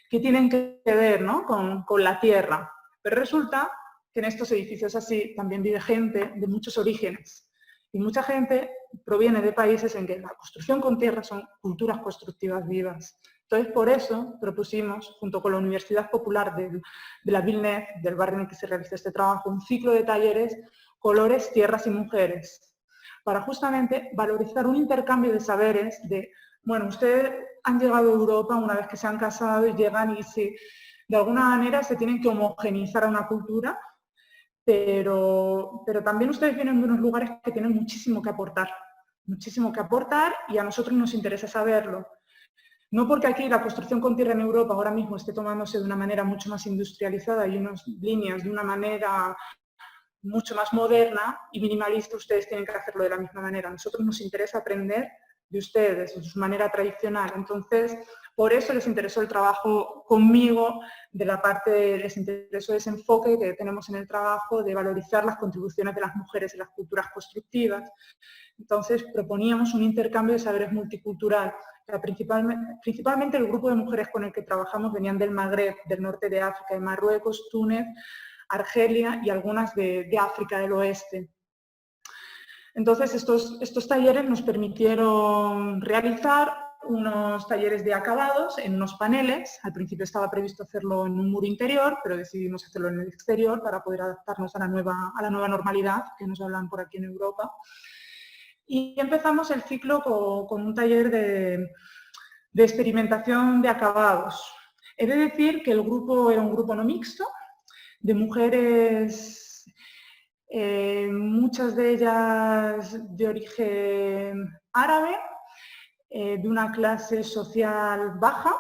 ¿qué tienen que ver, ¿no? con la tierra? Pero resulta que en estos edificios así también vive gente de muchos orígenes. Y mucha gente proviene de países en que la construcción con tierra son culturas constructivas vivas. Entonces, por eso propusimos, junto con la Universidad Popular de la Villeneuve, del barrio en el que se realiza este trabajo, un ciclo de talleres Colores, Tierras y Mujeres, para justamente valorizar un intercambio de saberes de, bueno, ustedes han llegado a Europa una vez que se han casado y llegan y de alguna manera se tienen que homogeneizar a una cultura, pero también ustedes vienen de unos lugares que tienen muchísimo que aportar y a nosotros nos interesa saberlo. No porque aquí la construcción con tierra en Europa ahora mismo esté tomándose de una manera mucho más industrializada y unas líneas de una manera mucho más moderna y minimalista, ustedes tienen que hacerlo de la misma manera. A nosotros nos interesa aprender de ustedes, de su manera tradicional. Entonces, por eso les interesó el trabajo conmigo, les interesó ese enfoque que tenemos en el trabajo de valorizar las contribuciones de las mujeres en las culturas constructivas. Entonces, proponíamos un intercambio de saberes multicultural. Principalmente el grupo de mujeres con el que trabajamos venían del Magreb, del norte de África, de Marruecos, Túnez, Argelia y algunas de África del Oeste. Entonces, estos talleres nos permitieron realizar unos talleres de acabados en unos paneles. Al principio estaba previsto hacerlo en un muro interior, pero decidimos hacerlo en el exterior para poder adaptarnos a la nueva normalidad que nos hablan por aquí en Europa. Y empezamos el ciclo con un taller de experimentación de acabados. He de decir que el grupo era un grupo no mixto, de mujeres, muchas de ellas de origen árabe, de una clase social baja,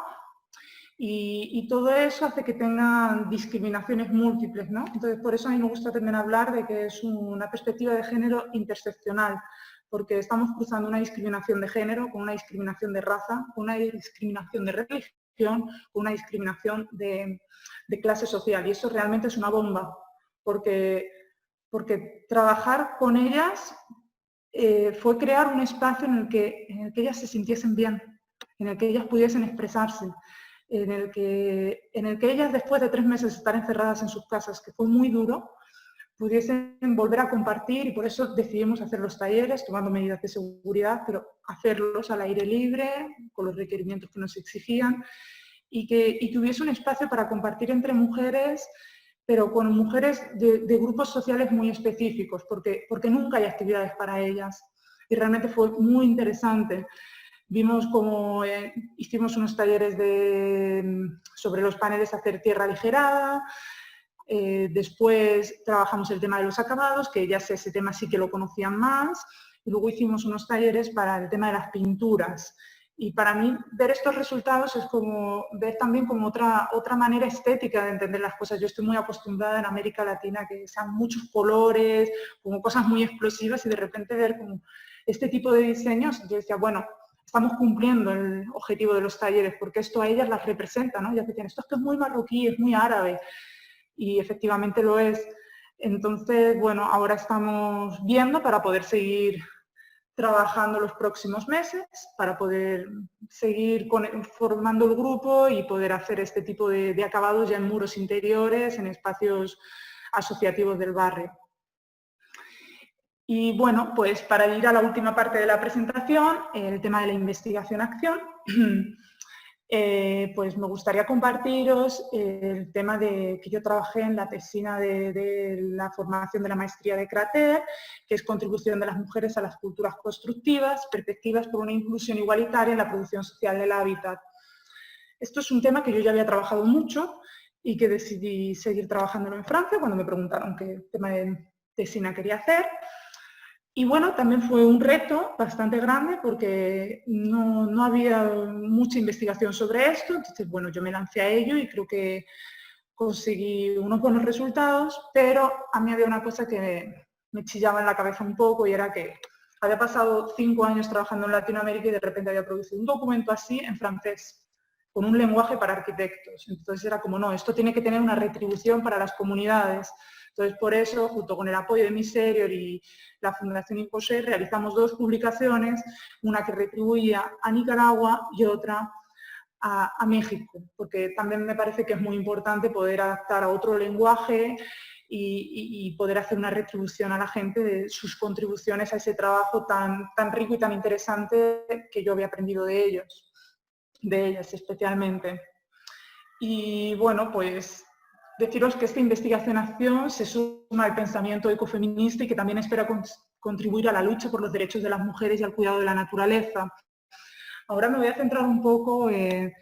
y todo eso hace que tengan discriminaciones múltiples, ¿no? Entonces, por eso a mí me gusta también hablar de que es una perspectiva de género interseccional, porque estamos cruzando una discriminación de género con una discriminación de raza, con una discriminación de religión, con una discriminación de clase social. Y eso realmente es una bomba, porque trabajar con ellas fue crear un espacio en el que ellas se sintiesen bien, en el que ellas pudiesen expresarse, en el que ellas, después de 3 meses de estar encerradas en sus casas, que fue muy duro, pudiesen volver a compartir, y por eso decidimos hacer los talleres, tomando medidas de seguridad, pero hacerlos al aire libre, con los requerimientos que nos exigían, y que hubiese un espacio para compartir entre mujeres, pero con mujeres de grupos sociales muy específicos, porque nunca hay actividades para ellas. Y realmente fue muy interesante. Vimos cómo hicimos unos talleres sobre los paneles hacer tierra aligerada. Después trabajamos el tema de los acabados, que ya ese tema sí que lo conocían más. Y luego hicimos unos talleres para el tema de las pinturas. Y para mí ver estos resultados es como ver también como otra manera estética de entender las cosas. Yo estoy muy acostumbrada en América Latina que sean muchos colores, como cosas muy explosivas, y de repente ver como este tipo de diseños, yo decía, bueno, estamos cumpliendo el objetivo de los talleres, porque esto a ellas las representa, ¿no? Ya decían, esto es que es muy marroquí, es muy árabe, y efectivamente lo es. Entonces, bueno, ahora estamos viendo para poder seguir trabajando los próximos meses, para poder seguir formando el grupo y poder hacer este tipo de acabados ya en muros interiores, en espacios asociativos del barrio. Y bueno, pues para ir a la última parte de la presentación, el tema de la investigación-acción, pues me gustaría compartiros el tema de que yo trabajé en la tesina de la formación de la maestría de Crater, que es contribución de las mujeres a las culturas constructivas, perspectivas por una inclusión igualitaria en la producción social del hábitat. Esto es un tema que yo ya había trabajado mucho y que decidí seguir trabajándolo en Francia cuando me preguntaron qué tema de tesina quería hacer. Y bueno, también fue un reto bastante grande porque no había mucha investigación sobre esto, entonces bueno, yo me lancé a ello y creo que conseguí unos buenos resultados, pero a mí había una cosa que me chillaba en la cabeza un poco y era que había pasado 5 años trabajando en Latinoamérica y de repente había producido un documento así en francés, con un lenguaje para arquitectos. Entonces era como, no, esto tiene que tener una retribución para las comunidades. Entonces, por eso, junto con el apoyo de Miserior y la Fundación Imposé, realizamos 2 publicaciones, una que retribuía a Nicaragua y otra a México, porque también me parece que es muy importante poder adaptar a otro lenguaje y poder hacer una retribución a la gente de sus contribuciones a ese trabajo tan rico y tan interesante que yo había aprendido de ellos, de ellas especialmente. Y bueno, pues deciros que esta investigación-acción se suma al pensamiento ecofeminista y que también espera contribuir a la lucha por los derechos de las mujeres y al cuidado de la naturaleza. Ahora me voy a centrar un poco en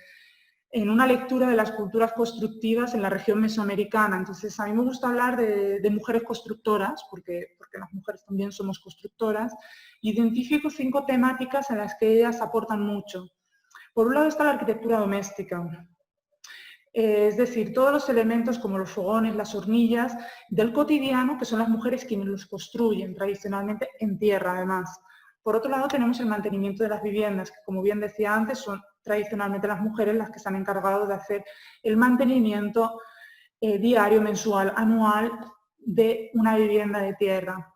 una lectura de las culturas constructivas en la región mesoamericana. Entonces, a mí me gusta hablar de mujeres constructoras, porque las mujeres también somos constructoras. Identifico 5 temáticas en las que ellas aportan mucho. Por un lado está la arquitectura doméstica, es decir, todos los elementos como los fogones, las hornillas, del cotidiano, que son las mujeres quienes los construyen, tradicionalmente en tierra además. Por otro lado tenemos el mantenimiento de las viviendas, que como bien decía antes, son tradicionalmente las mujeres las que se han encargado de hacer el mantenimiento diario, mensual, anual de una vivienda de tierra.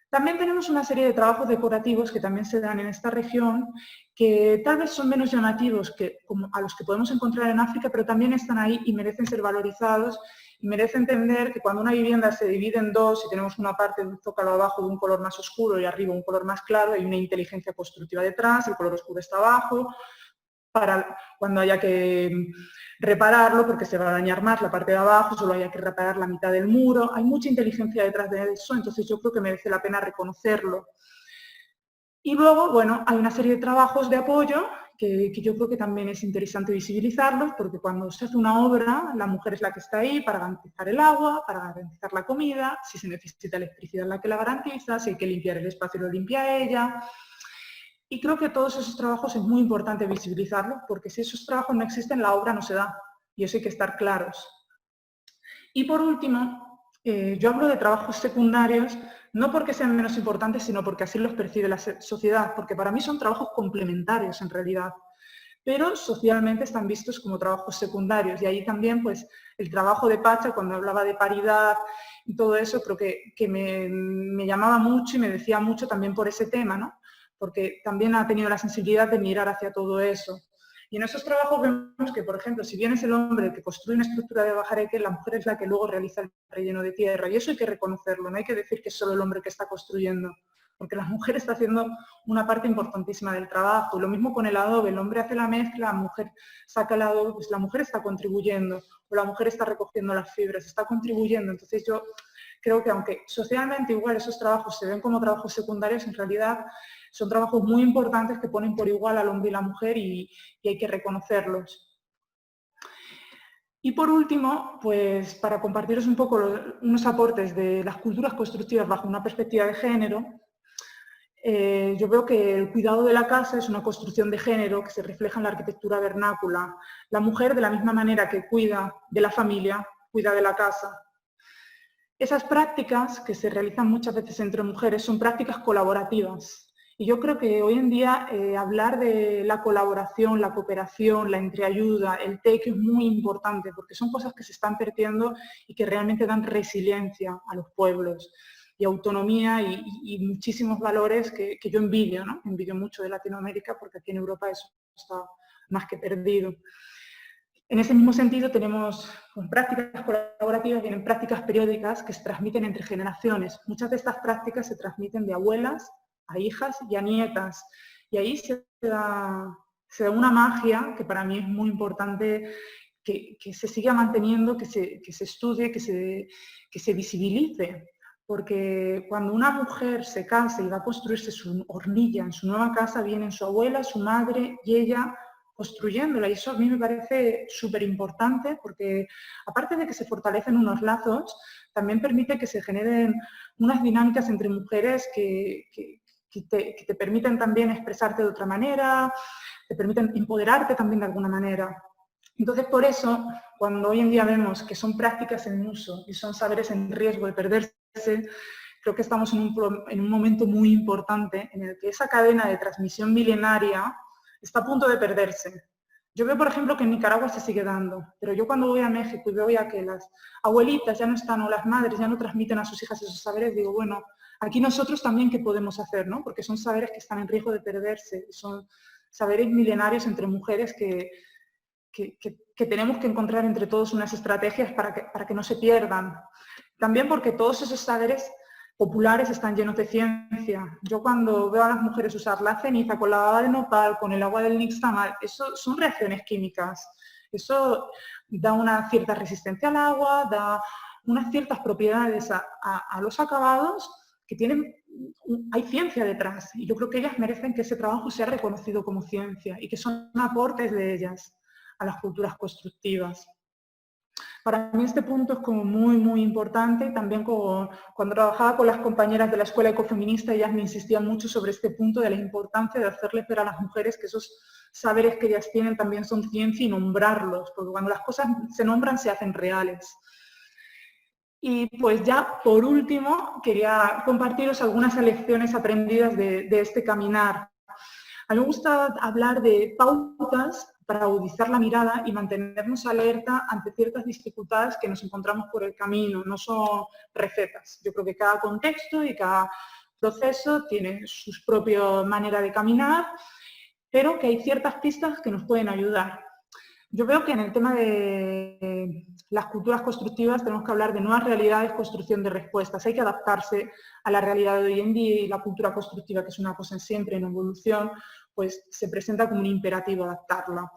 También tenemos una serie de trabajos decorativos que también se dan en esta región, que tal vez son menos llamativos que a los que podemos encontrar en África, pero también están ahí y merecen ser valorizados y merece entender que cuando una vivienda se divide en 2 y tenemos una parte de un zócalo abajo de un color más oscuro y arriba un color más claro, hay una inteligencia constructiva detrás, el color oscuro está abajo, para cuando haya que repararlo, porque se va a dañar más la parte de abajo, solo haya que reparar la mitad del muro. Hay mucha inteligencia detrás de eso, entonces yo creo que merece la pena reconocerlo. Y luego, bueno, hay una serie de trabajos de apoyo que yo creo que también es interesante visibilizarlos, porque cuando se hace una obra, la mujer es la que está ahí para garantizar el agua, para garantizar la comida, si se necesita electricidad la que la garantiza, si hay que limpiar el espacio lo limpia ella. Y creo que todos esos trabajos es muy importante visibilizarlos, porque si esos trabajos no existen, la obra no se da. Y eso hay que estar claros. Y por último, yo hablo de trabajos secundarios, no porque sean menos importantes, sino porque así los percibe la sociedad, porque para mí son trabajos complementarios en realidad, pero socialmente están vistos como trabajos secundarios. Y ahí también, pues, el trabajo de Pacha, cuando hablaba de paridad y todo eso, creo que me llamaba mucho y me decía mucho también por ese tema, ¿no? Porque también ha tenido la sensibilidad de mirar hacia todo eso. Y en esos trabajos vemos que, por ejemplo, si bien es el hombre el que construye una estructura de bajareque, la mujer es la que luego realiza el relleno de tierra. Y eso hay que reconocerlo, no hay que decir que es solo el hombre que está construyendo, porque la mujer está haciendo una parte importantísima del trabajo. Lo mismo con el adobe, el hombre hace la mezcla, la mujer saca el adobe, pues la mujer está contribuyendo, o la mujer está recogiendo las fibras, está contribuyendo. Entonces yo creo que aunque socialmente igual esos trabajos se ven como trabajos secundarios, en realidad son trabajos muy importantes que ponen por igual al hombre y la mujer y hay que reconocerlos. Y por último, pues para compartiros un poco unos aportes de las culturas constructivas bajo una perspectiva de género, yo veo que el cuidado de la casa es una construcción de género que se refleja en la arquitectura vernácula. La mujer, de la misma manera que cuida de la familia, cuida de la casa. Esas prácticas que se realizan muchas veces entre mujeres son prácticas colaborativas. Y yo creo que hoy en día hablar de la colaboración, la cooperación, la entreayuda, el tequio es muy importante porque son cosas que se están perdiendo y que realmente dan resiliencia a los pueblos y autonomía y muchísimos valores que yo envidio, ¿no? Envidio mucho de Latinoamérica porque aquí en Europa eso está más que perdido. En ese mismo sentido tenemos prácticas colaborativas, vienen prácticas periódicas que se transmiten entre generaciones. Muchas de estas prácticas se transmiten de abuelas a hijas y a nietas. Y ahí se da una magia que para mí es muy importante que se siga manteniendo, que se estudie, que se visibilice. Porque cuando una mujer se casa y va a construirse su hornilla en su nueva casa, vienen su abuela, su madre y ella construyéndola, y eso a mí me parece súper importante porque aparte de que se fortalecen unos lazos, también permite que se generen unas dinámicas entre mujeres que te permiten también expresarte de otra manera, te permiten empoderarte también de alguna manera. Entonces, por eso, cuando hoy en día vemos que son prácticas en uso y son saberes en riesgo de perderse, creo que estamos en un momento muy importante en el que esa cadena de transmisión milenaria está a punto de perderse. Yo veo, por ejemplo, que en Nicaragua se sigue dando, pero yo cuando voy a México y veo ya que las abuelitas ya no están o las madres ya no transmiten a sus hijas esos saberes, digo, bueno, aquí nosotros también qué podemos hacer, ¿no? Porque son saberes que están en riesgo de perderse, son saberes milenarios entre mujeres que tenemos que encontrar entre todos unas estrategias para que no se pierdan. También porque todos esos saberes populares están llenos de ciencia. Yo cuando veo a las mujeres usar la ceniza con la baba de nopal, con el agua del nixtamal, eso son reacciones químicas. Eso da una cierta resistencia al agua, da unas ciertas propiedades a los acabados que tienen, hay ciencia detrás. Y yo creo que ellas merecen que ese trabajo sea reconocido como ciencia y que son aportes de ellas a las culturas constructivas. Para mí este punto es como muy, muy importante. También cuando trabajaba con las compañeras de la escuela ecofeminista, ellas me insistían mucho sobre este punto de la importancia de hacerles ver a las mujeres que esos saberes que ellas tienen también son ciencia y nombrarlos, porque cuando las cosas se nombran se hacen reales. Y pues ya por último quería compartiros algunas lecciones aprendidas de este caminar. A mí me gusta hablar de pautas para agudizar la mirada y mantenernos alerta ante ciertas dificultades que nos encontramos por el camino. No son recetas. Yo creo que cada contexto y cada proceso tiene su propia manera de caminar, pero que hay ciertas pistas que nos pueden ayudar. Yo veo que en el tema de las culturas constructivas tenemos que hablar de nuevas realidades, construcción de respuestas. Hay que adaptarse a la realidad de hoy en día y la cultura constructiva, que es una cosa siempre en evolución, pues se presenta como un imperativo adaptarla.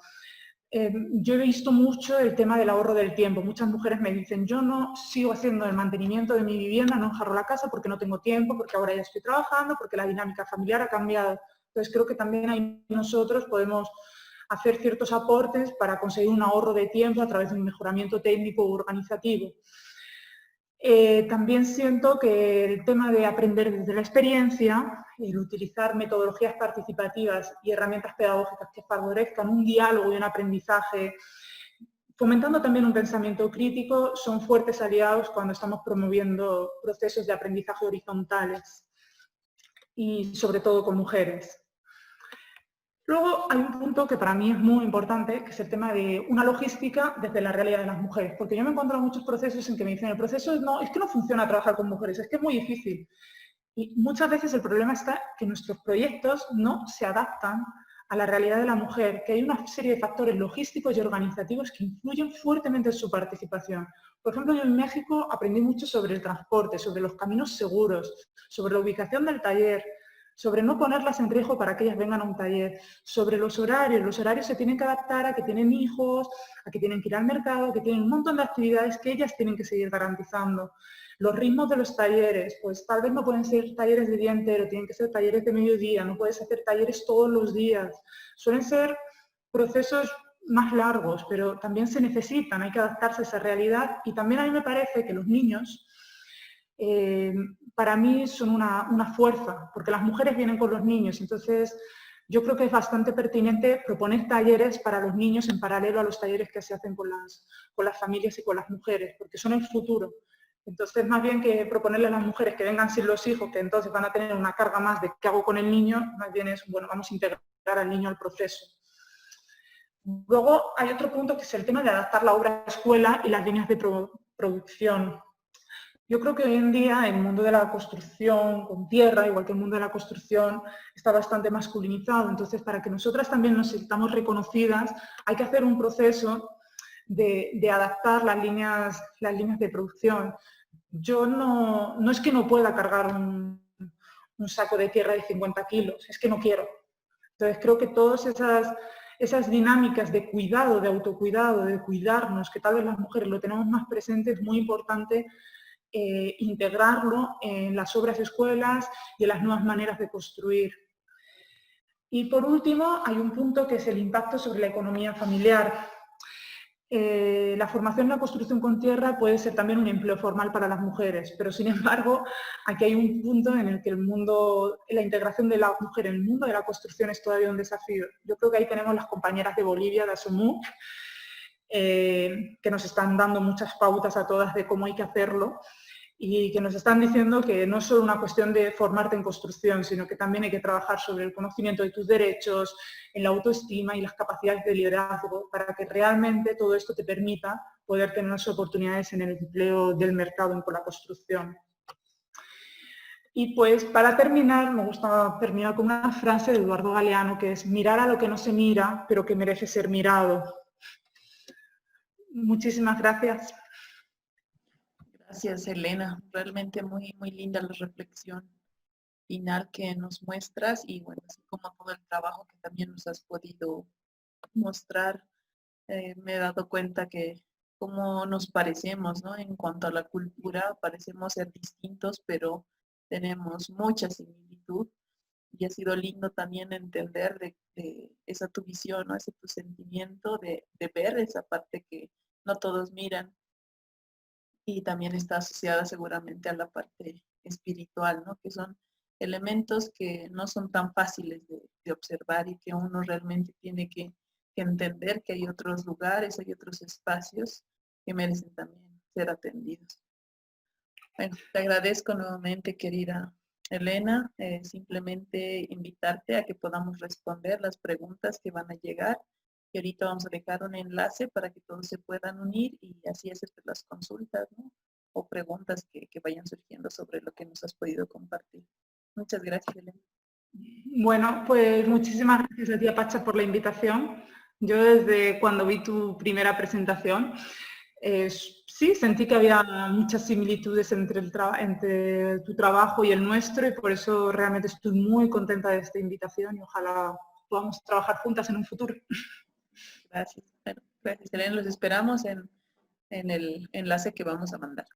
Yo he visto mucho el tema del ahorro del tiempo. Muchas mujeres me dicen, yo no sigo haciendo el mantenimiento de mi vivienda, no enjarro la casa porque no tengo tiempo, porque ahora ya estoy trabajando, porque la dinámica familiar ha cambiado. Entonces creo que también ahí nosotros podemos hacer ciertos aportes para conseguir un ahorro de tiempo a través de un mejoramiento técnico u organizativo. También siento que el tema de aprender desde la experiencia, el utilizar metodologías participativas y herramientas pedagógicas que favorezcan un diálogo y un aprendizaje, fomentando también un pensamiento crítico, son fuertes aliados cuando estamos promoviendo procesos de aprendizaje horizontales y sobre todo con mujeres. Luego hay un punto que para mí es muy importante, que es el tema de una logística desde la realidad de las mujeres, porque yo me he encontrado muchos procesos en que me dicen, el proceso no, es que no funciona trabajar con mujeres, es que es muy difícil. Y muchas veces el problema está que nuestros proyectos no se adaptan a la realidad de la mujer, que hay una serie de factores logísticos y organizativos que influyen fuertemente en su participación. Por ejemplo, yo en México aprendí mucho sobre el transporte, sobre los caminos seguros, sobre la ubicación del taller, sobre no ponerlas en riesgo para que ellas vengan a un taller, sobre los horarios se tienen que adaptar a que tienen hijos, a que tienen que ir al mercado, que tienen un montón de actividades que ellas tienen que seguir garantizando. Los ritmos de los talleres, pues tal vez no pueden ser talleres de día entero, tienen que ser talleres de mediodía, no puedes hacer talleres todos los días. Suelen ser procesos más largos, pero también se necesitan, hay que adaptarse a esa realidad. Y también a mí me parece que los niños, para mí son una fuerza, porque las mujeres vienen con los niños, entonces yo creo que es bastante pertinente proponer talleres para los niños en paralelo a los talleres que se hacen con las familias y con las mujeres, porque son el futuro. Entonces, más bien que proponerle a las mujeres que vengan sin los hijos, que entonces van a tener una carga más de qué hago con el niño, más bien es, bueno, vamos a integrar al niño al proceso. Luego hay otro punto que es el tema de adaptar la obra a escuela y las líneas de producción. Yo creo que hoy en día el mundo de la construcción con tierra, igual que el mundo de la construcción, está bastante masculinizado. Entonces, para que nosotras también nos sintamos reconocidas, hay que hacer un proceso de adaptar las líneas de producción. Yo no es que no pueda cargar un saco de tierra de 50 kilos, es que no quiero. Entonces, creo que todas esas dinámicas de cuidado, de autocuidado, de cuidarnos, que tal vez las mujeres lo tenemos más presente, es muy importante integrarlo en las obras de escuelas y en las nuevas maneras de construir. Y por último, hay un punto que es el impacto sobre la economía familiar. La formación en la construcción con tierra puede ser también un empleo formal para las mujeres, pero sin embargo, aquí hay un punto en el que la integración de la mujer en el mundo de la construcción es todavía un desafío. Yo creo que ahí tenemos las compañeras de Bolivia, de ASOMUC, que nos están dando muchas pautas a todas de cómo hay que hacerlo y que nos están diciendo que no es solo una cuestión de formarte en construcción, sino que también hay que trabajar sobre el conocimiento de tus derechos, en la autoestima y las capacidades de liderazgo para que realmente todo esto te permita poder tener unas oportunidades en el empleo del mercado con la construcción. Y pues para terminar, me gusta terminar con una frase de Eduardo Galeano que es mirar a lo que no se mira, pero que merece ser mirado. Muchísimas gracias. Gracias, Elena. Realmente muy, muy linda la reflexión final que nos muestras y bueno, así como todo el trabajo que también nos has podido mostrar, me he dado cuenta que cómo nos parecemos, ¿no? En cuanto a la cultura, parecemos ser distintos, pero tenemos mucha similitud y ha sido lindo también entender de esa tu visión, ¿no? Ese tu sentimiento de ver esa parte que no todos miran y también está asociada seguramente a la parte espiritual, ¿no? Que son elementos que no son tan fáciles de observar y que uno realmente tiene que entender que hay otros lugares, hay otros espacios que merecen también ser atendidos. Bueno, te agradezco nuevamente, querida Elena, simplemente invitarte a que podamos responder las preguntas que van a llegar. Y ahorita vamos a dejar un enlace para que todos se puedan unir y así hacer las consultas, ¿no? O preguntas que vayan surgiendo sobre lo que nos has podido compartir. Muchas gracias, Elena. Bueno, pues muchísimas gracias a ti, Apacha, por la invitación. Yo desde cuando vi tu primera presentación, sí, sentí que había muchas similitudes entre tu trabajo y el nuestro y por eso realmente estoy muy contenta de esta invitación y ojalá podamos trabajar juntas en un futuro. Gracias. Bueno, gracias, Elena. Los esperamos en el enlace que vamos a mandar.